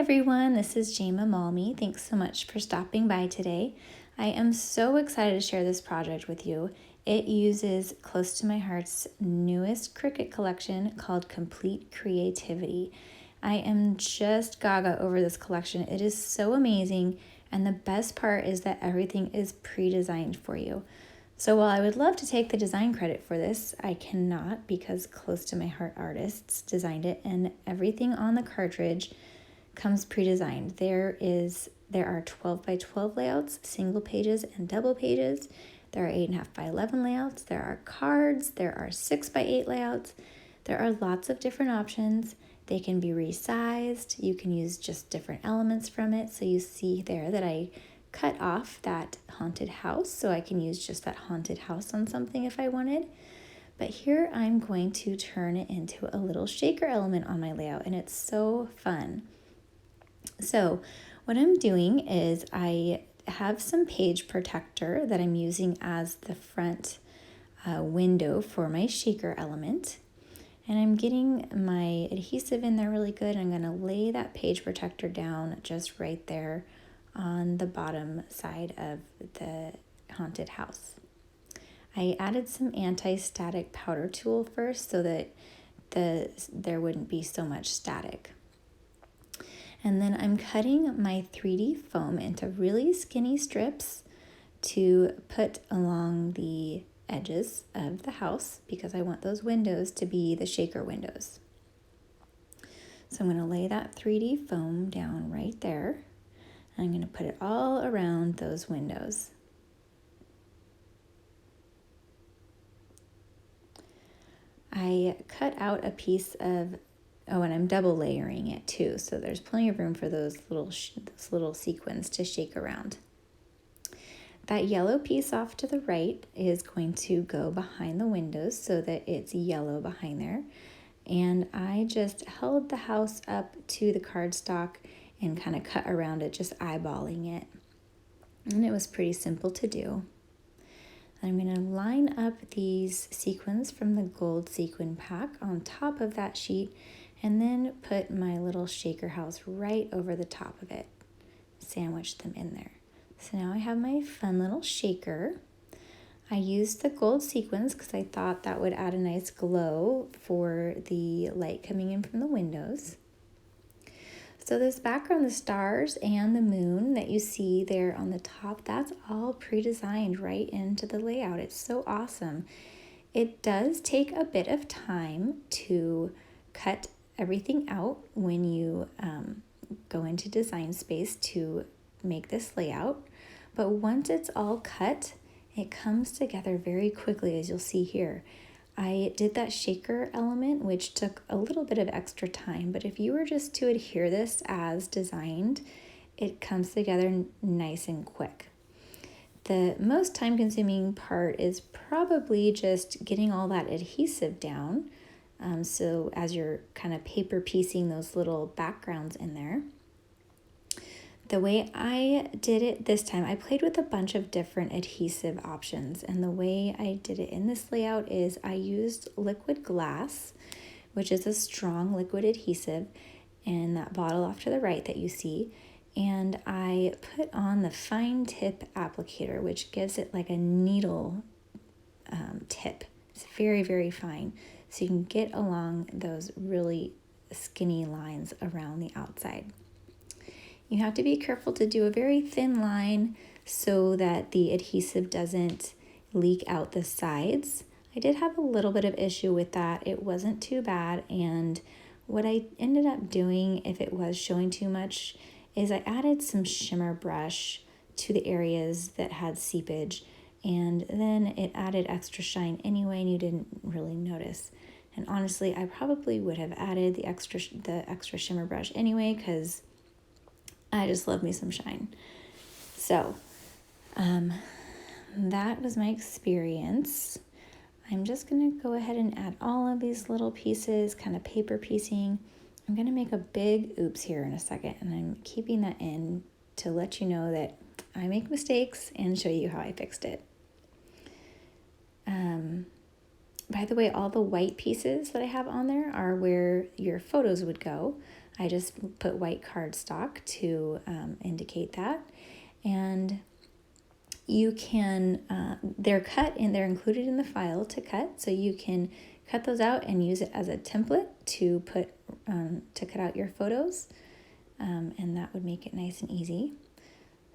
everyone, this is Jama Malmy. Thanks so much for stopping by today. I am so excited to share this project with you. It uses close to my heart's newest Cricut collection called Complete Creativity. I am just gaga over this collection. It is so amazing, and the best part is that everything is pre-designed for you. So while I would love to take the design credit for this, I cannot because close to my heart artists designed it, and everything on the cartridge comes pre-designed. There are 12 by 12 layouts, single pages and double pages. There are 8.5 by 11 layouts. There are cards. There are 6 by 8 layouts. There are lots of different options. They can be resized. You can use just different elements from it. So you see there that I cut off that haunted house, so I can use just that haunted house on something if I wanted. But here I'm going to turn it into a little shaker element on my layout, and it's so fun. So what I'm doing is I have some page protector that I'm using as the front window for my shaker element. And I'm getting my adhesive in there really good. I'm going to lay that page protector down just right there on the bottom side of the haunted house. I added some anti-static powder tool first so that there wouldn't be so much static. And then I'm cutting my 3D foam into really skinny strips to put along the edges of the house because I want those windows to be the shaker windows. So I'm going to lay that 3D foam down right there. And I'm going to put it all around those windows. I cut out a piece of and I'm double layering it too, so there's plenty of room for those little sequins to shake around. That yellow piece off to the right is going to go behind the windows so that it's yellow behind there. And I just held the house up to the cardstock and kind of cut around it, just eyeballing it. And it was pretty simple to do. I'm going to line up these sequins from the gold sequin pack on top of that sheet and then put my little shaker house right over the top of it. Sandwich them in there. So now I have my fun little shaker. I used the gold sequins because I thought that would add a nice glow for the light coming in from the windows. So this background, the stars and the moon that you see there on the top, that's all pre-designed right into the layout. It's so awesome. It does take a bit of time to cut everything out when you go into Design Space to make this layout. But once it's all cut, it comes together very quickly, as you'll see here. I did that shaker element, which took a little bit of extra time, but if you were just to adhere this as designed, it comes together nice and quick. The most time-consuming part is probably just getting all that adhesive down. So as you're kind of paper piecing those little backgrounds in there. The way I did it this time, I played with a bunch of different adhesive options, and the way I did it in this layout is I used liquid glass, which is a strong liquid adhesive, in that bottle off to the right that you see, and I put on the fine tip applicator, which gives it like a needle tip. It's very, very fine, so you can get along those really skinny lines around the outside. You have to be careful to do a very thin line so that the adhesive doesn't leak out the sides. I did have a little bit of issue with that. It wasn't too bad, and what I ended up doing, if it was showing too much, is I added some shimmer brush to the areas that had seepage, and then it added extra shine anyway, and you didn't really notice. And honestly, I probably would have added the extra shimmer brush anyway, because I just love me some shine. So that was my experience. I'm just going to go ahead and add all of these little pieces, kind of paper piecing. I'm going to make a big oops here in a second, and I'm keeping that in to let you know that I make mistakes and show you how I fixed it. By the way, all the white pieces that I have on there are where your photos would go. I just put white cardstock to indicate that. And you can, they're cut and they're included in the file to cut, so you can cut those out and use it as a template to put to cut out your photos, and that would make it nice and easy.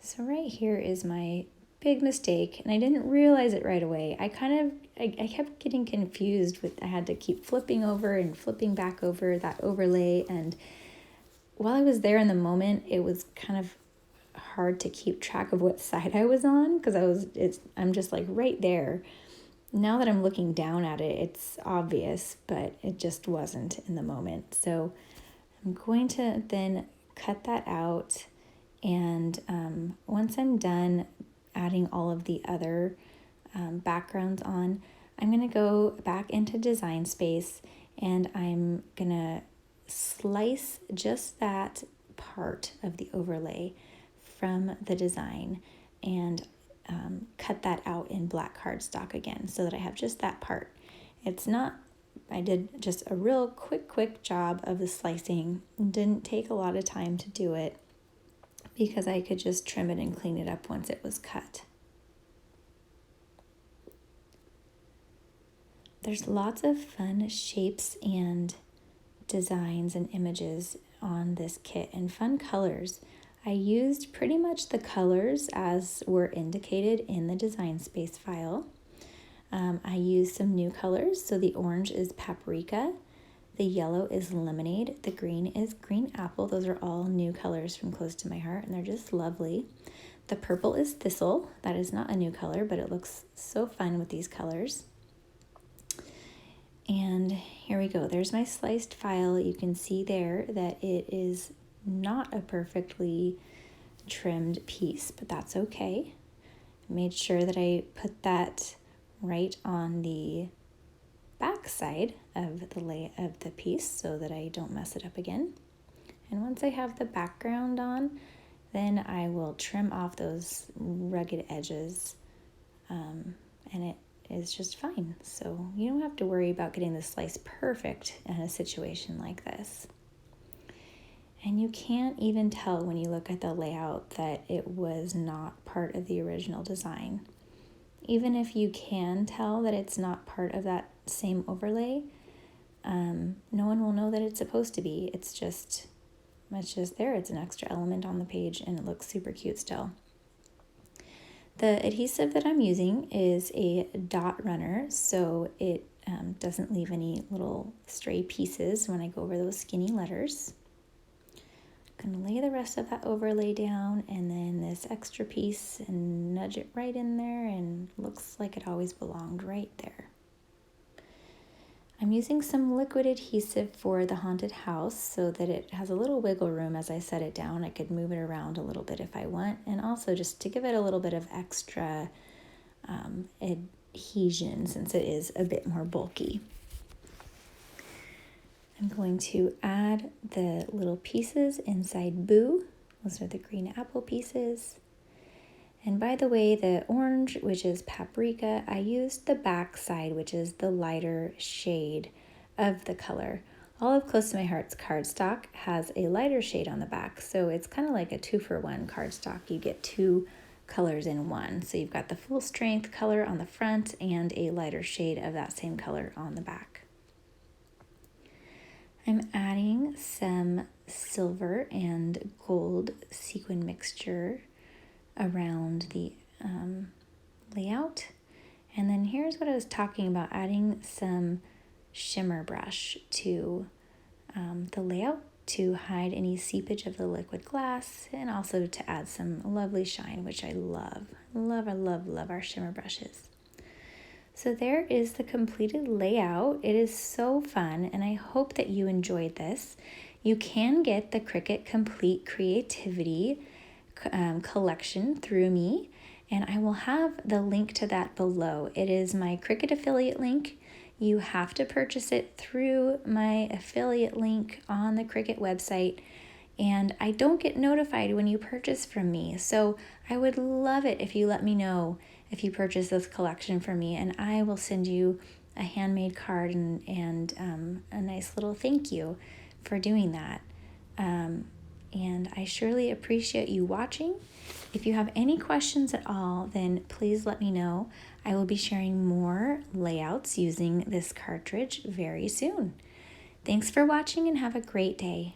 So right here is my big mistake, and I didn't realize it right away. I kept getting confused with, I had to keep flipping over and flipping back over that overlay, and while I was there in the moment, it was kind of hard to keep track of what side I was on, because I'm just like right there. Now that I'm looking down at it, it's obvious, but it just wasn't in the moment. So I'm going to then cut that out, and once I'm done adding all of the other backgrounds on, I'm going to go back into Design Space, and I'm going to slice just that part of the overlay from the design and cut that out in black cardstock again, so that I have just that part. I did just a real quick job of the slicing. Didn't take a lot of time to do it because I could just trim it and clean it up once it was cut. There's lots of fun shapes and designs and images on this kit, and fun colors. I used pretty much the colors as were indicated in the Design Space file. I used some new colors. So the orange is Paprika, the yellow is Lemonade, the green is Green Apple. Those are all new colors from Close to My Heart, and they're just lovely. The purple is Thistle. That is not a new color, but it looks so fun with these colors. And here we go. There's my sliced file. You can see there that it is not a perfectly trimmed piece, but that's okay. I made sure that I put that right on the back side of the piece so that I don't mess it up again. And once I have the background on, then I will trim off those rugged edges, and it is just fine. So you don't have to worry about getting the slice perfect in a situation like this. And you can't even tell when you look at the layout that it was not part of the original design. Even if you can tell that it's not part of that same overlay, no one will know that it's supposed to be. It's just there. It's an extra element on the page, and it looks super cute still. The adhesive that I'm using is a dot runner, so it doesn't leave any little stray pieces when I go over those skinny letters. I'm going to lay the rest of that overlay down, and then this extra piece, and nudge it right in there, and looks like it always belonged right there. I'm using some liquid adhesive for the haunted house so that it has a little wiggle room as I set it down. I could move it around a little bit if I want, and also just to give it a little bit of extra adhesion since it is a bit more bulky. I'm going to add the little pieces inside Boo. Those are the green apple pieces. And by the way, the orange, which is Paprika, I used the back side, which is the lighter shade of the color. All of Close to My Heart's cardstock has a lighter shade on the back, so it's kind of like a 2-for-1 cardstock. You get two colors in one. So you've got the full strength color on the front and a lighter shade of that same color on the back. I'm adding some silver and gold sequin mixture around the layout. And then here's what I was talking about, adding some shimmer brush to the layout to hide any seepage of the liquid glass, and also to add some lovely shine, which I love. I love our shimmer brushes. So there is the completed layout. It is so fun, and I hope that you enjoyed this. You can get the Cricut Complete Creativity collection through me, and I will have the link to that below. It is my Cricut affiliate link. You have to purchase it through my affiliate link on the Cricut website, and I don't get notified when you purchase from me. So I would love it if you let me know if you purchase this collection from me, and I will send you a handmade card and a nice little thank you for doing that. And I surely appreciate you watching. If you have any questions at all, then please let me know. I will be sharing more layouts using this cartridge very soon. Thanks for watching and have a great day.